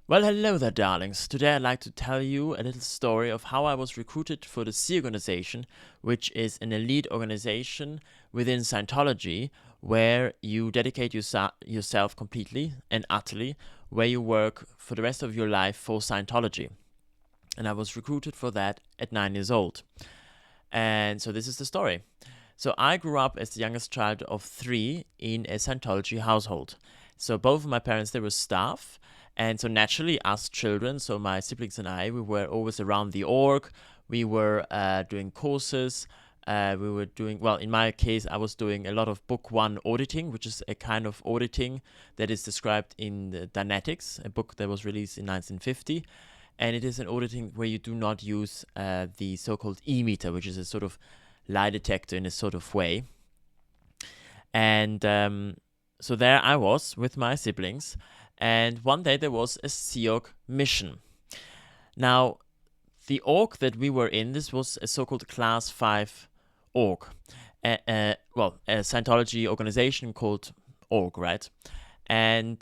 Well, hello there, darlings. Today I'd like to tell you a little story of how I was recruited for the Sea Organization, which is an elite organization within Scientology where you dedicate yourself completely and utterly, where you work for the rest of your life for Scientology. And I was recruited for that at 9 years old. And so this is the story. So I grew up as the youngest child of 3 in a Scientology household. So both of my parents, they were staff. And so naturally, us children, so my siblings and I, we were always around the org. We were doing courses. We were doing, well, in my case, I was doing a lot of Book 1 auditing, which is a kind of auditing that is described in the Dynetics, a book that was released in 1950. And it is an auditing where you do not use the so-called E-meter, which is a sort of lie detector in a sort of way. And so there I was with my siblings. And one day there was a Sea Org mission. Now, the org that we were in, this was a so-called Class 5 org. A Scientology organization called org, right? And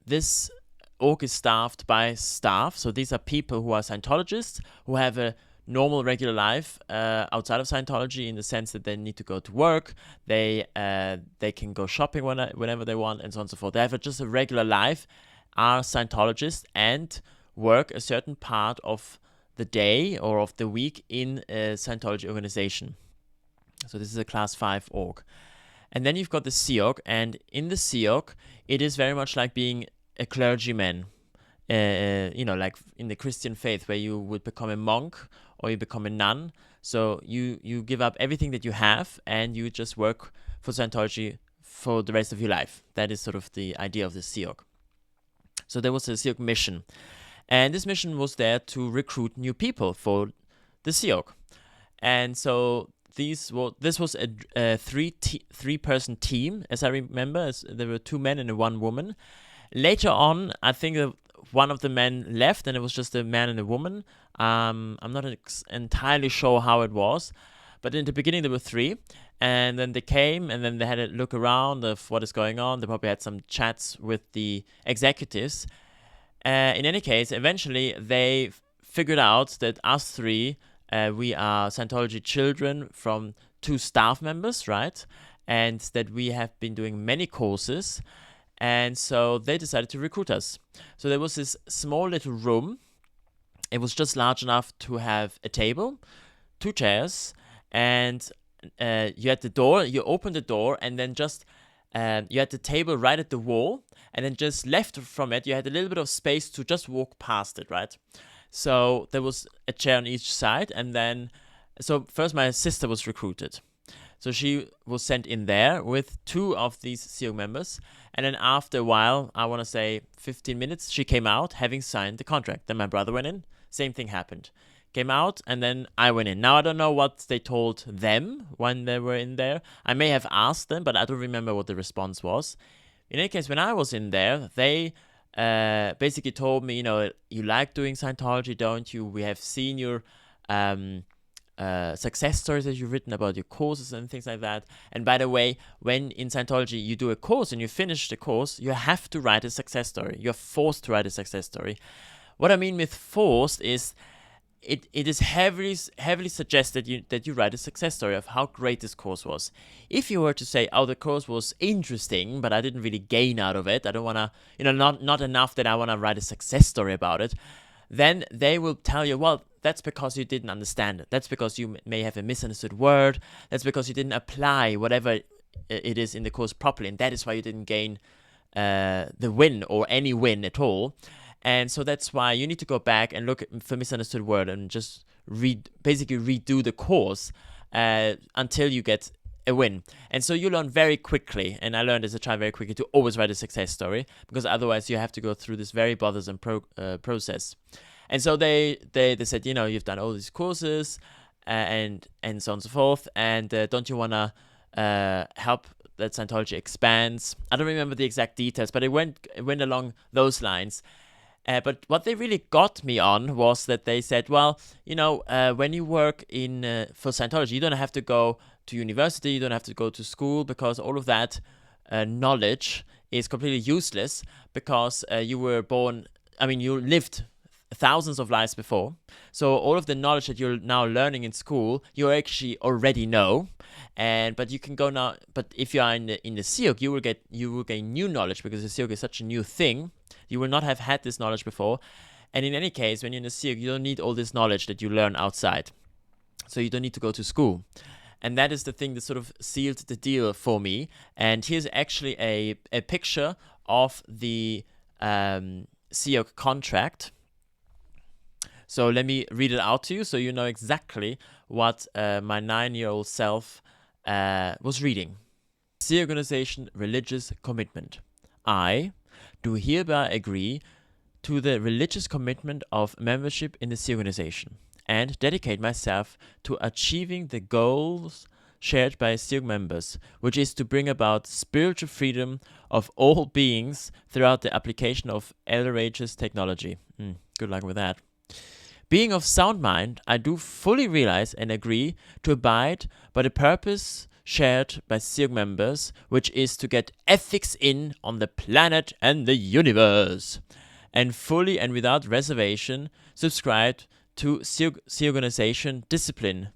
this org is staffed by staff. So these are people who are Scientologists, who have a normal, regular life outside of Scientology, in the sense that they need to go to work, they can go shopping whenever they want, and so on and so forth. They have just a regular life, are Scientologists, and work a certain part of the day or of the week in a Scientology organization. So this is a Class 5 org. And then you've got the Sea Org, and in the Sea Org, it is very much like being a clergyman. Like in the Christian faith, where you would become a monk or you become a nun. So you give up everything that you have and you just work for Scientology for the rest of your life. That is sort of the idea of the Sea Org. So there was a Sea Org mission. And this mission was there to recruit new people for the Sea Org. And so this was a three-person team, as I remember. There were 2 men and 1 woman. Later on, I think one of the men left, and it was just a man and a woman. I'm not entirely sure how it was, but in the beginning there were 3, and then they came, and then they had a look around of what is going on. They probably had some chats with the executives. In any case, eventually they figured out that us 3, we are Scientology children from 2 staff members, right? And that we have been doing many courses. And so they decided to recruit us. So there was this small little room. It was just large enough to have a table, 2 chairs, and you had the door. You opened the door, and then just you had the table right at the wall, and then just left from it, you had a little bit of space to just walk past it, right? So there was a chair on each side, and then so first my sister was recruited. So she was sent in there with 2 of these Sea Org members. And then after a while, I want to say 15 minutes, she came out having signed the contract. Then my brother went in. Same thing happened. Came out, and then I went in. Now, I don't know what they told them when they were in there. I may have asked them, but I don't remember what the response was. In any case, when I was in there, they basically told me, you like doing Scientology, don't you? We have seen your success stories that you've written about your courses and things like that. And by the way, when in Scientology you do a course and you finish the course, you have to write a success story. You're forced to write a success story. What I mean with forced is it is heavily suggested that you write a success story of how great this course was. If you were to say, the course was interesting, but I didn't really gain out of it, I don't want to, not enough that I want to write a success story about it, then they will tell you, well, that's because you didn't understand it. That's because you may have a misunderstood word. That's because you didn't apply whatever it is in the course properly, and that is why you didn't gain the win or any win at all. And so that's why you need to go back and look for misunderstood word and just basically redo the course until you get a win. And so you learn very quickly, and I learned as a child very quickly, to always write a success story, because otherwise you have to go through this very bothersome process. And so they said, you've done all these courses and so on and so forth, and don't you want to help that Scientology expands? I don't remember the exact details, but it went along those lines. But what they really got me on was that they said, well, when you work for Scientology, you don't have to go to university, you don't have to go to school, because all of that knowledge is completely useless because you were born, you lived thousands of lives before. So all of the knowledge that you're now learning in school, you actually already know. But you can go now. But if you are in the Siok, you will gain new knowledge because the Siok is such a new thing. You will not have had this knowledge before. And in any case, when you're in the Siok, you don't need all this knowledge that you learn outside. So you don't need to go to school. And that is the thing that sort of sealed the deal for me. And here's actually a picture of the Siok contract. So let me read it out to you so you know exactly what my 9-year-old self was reading. Sea Organization Religious Commitment. I do hereby agree to the religious commitment of membership in the Sea Organization and dedicate myself to achieving the goals shared by Sea members, which is to bring about spiritual freedom of all beings throughout the application of outrageous technology. Good luck with that. Being of sound mind, I do fully realize and agree to abide by the purpose shared by Siok members, which is to get ethics in on the planet and the universe, and fully and without reservation subscribe to Siok Organization discipline,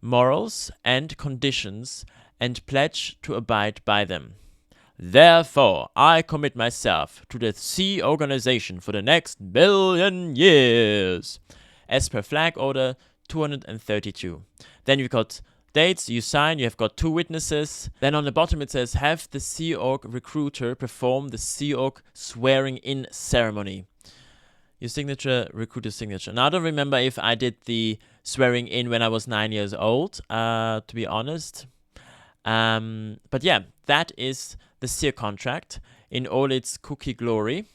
morals, and conditions, and pledge to abide by them. Therefore, I commit myself to the Sea Organization for the next billion years, as per flag order 232. Then you've got dates, you sign, you have got 2 witnesses. Then on the bottom it says, have the Sea Org recruiter perform the Sea Org swearing in ceremony. Your signature, recruiter's signature. Now I don't remember if I did the swearing in when I was 9 years old, to be honest. But yeah, that is the SEER contract in all its cookie glory.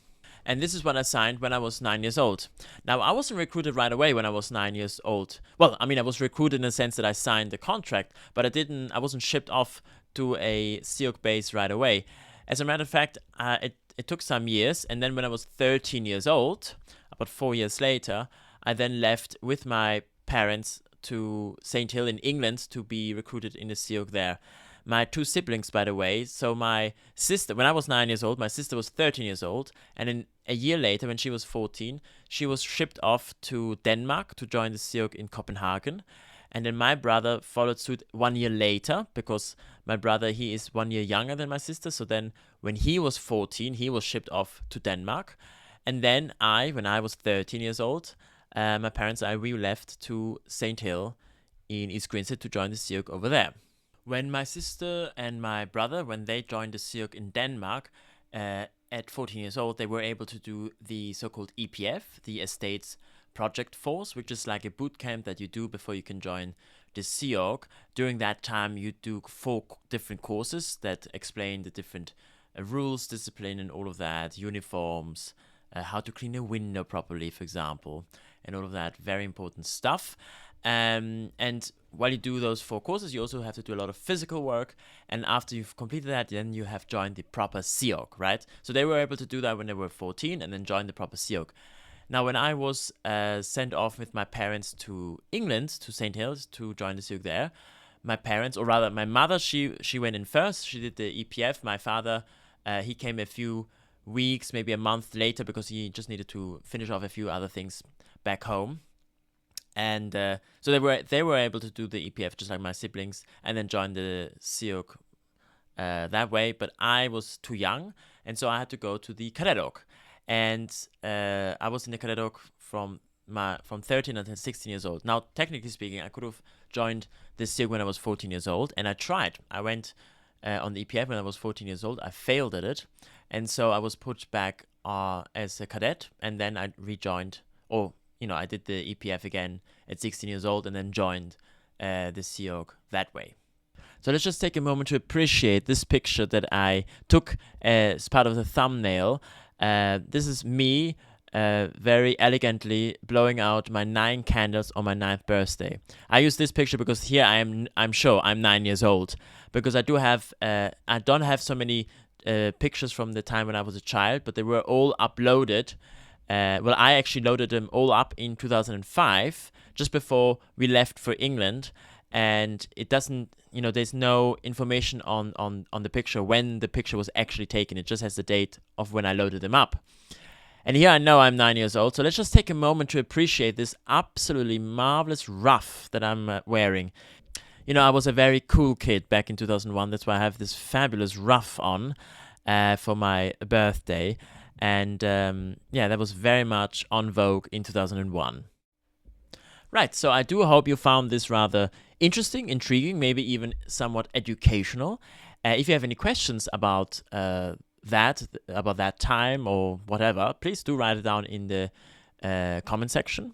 And this is what I signed when I was 9 years old. Now, I wasn't recruited right away when I was 9 years old. Well, I was recruited in the sense that I signed the contract, but I wasn't shipped off to a SEOC base right away. As a matter of fact, it took some years, and then when I was 13 years old, about 4 years later, I then left with my parents to St. Hill in England to be recruited in the SEOC there. My 2 siblings, by the way, so my sister, when I was 9 years old, my sister was 13 years old, and then a year later, when she was 14, she was shipped off to Denmark to join the SEOC in Copenhagen. And then my brother followed suit 1 year later, because my brother, he is 1 year younger than my sister, so then when he was 14, he was shipped off to Denmark. And then when I was 13 years old, my parents and I, we left to St. Hill in East Grinstead to join the SEOC over there. When my sister and my brother, when they joined the SEOC in Denmark, at 14 years old, they were able to do the so-called EPF, the Estates Project Force, which is like a boot camp that you do before you can join the SEOC. During that time, you do 4 different courses that explain the different rules, discipline, and all of that, uniforms, how to clean a window properly, for example, and all of that very important stuff. And while you do those 4 courses, you also have to do a lot of physical work. And after you've completed that, then you have joined the proper SEOC, right? So they were able to do that when they were 14 and then join the proper SEOC. Now, when I was sent off with my parents to England, to St. Hills, to join the SEOC there, my parents, or rather my mother, she went in first. She did the EPF. My father, he came a few weeks, maybe a month later, because he just needed to finish off a few other things back home. And so they were able to do the EPF just like my siblings, and then join the SEOC that way. But I was too young, and so I had to go to the Cadet Org. And I was in the Cadet Org from 13 until 16 years old. Now, technically speaking, I could have joined the SEOC when I was 14 years old, and I tried. I went on the EPF when I was 14 years old. I failed at it, and so I was put back as a cadet, and then I rejoined, I did the EPF again at 16 years old and then joined the SEOC that way. So let's just take a moment to appreciate this picture that I took as part of the thumbnail. This is me very elegantly blowing out my 9 candles on my 9th birthday. I use this picture because here I'm sure I'm 9 years old, because I don't have so many pictures from the time when I was a child, but they were all uploaded. I actually loaded them all up in 2005, just before we left for England. and it doesn't, there's no information on the picture when the picture was actually taken. It just has the date of when I loaded them up. And here I know I'm 9 years old, so let's just take a moment to appreciate this absolutely marvelous ruff that I'm wearing. I was a very cool kid back in 2001. That's why I have this fabulous ruff on for my birthday. And that was very much on vogue in 2001. Right, so I do hope you found this rather interesting, intriguing, maybe even somewhat educational. If you have any questions about that time or whatever, please do write it down in the comment section.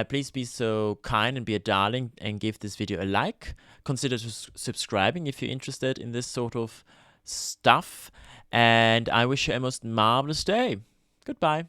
Please be so kind and be a darling and give this video a like. Consider subscribing if you're interested in this sort of stuff. And I wish you a most marvelous day. Goodbye.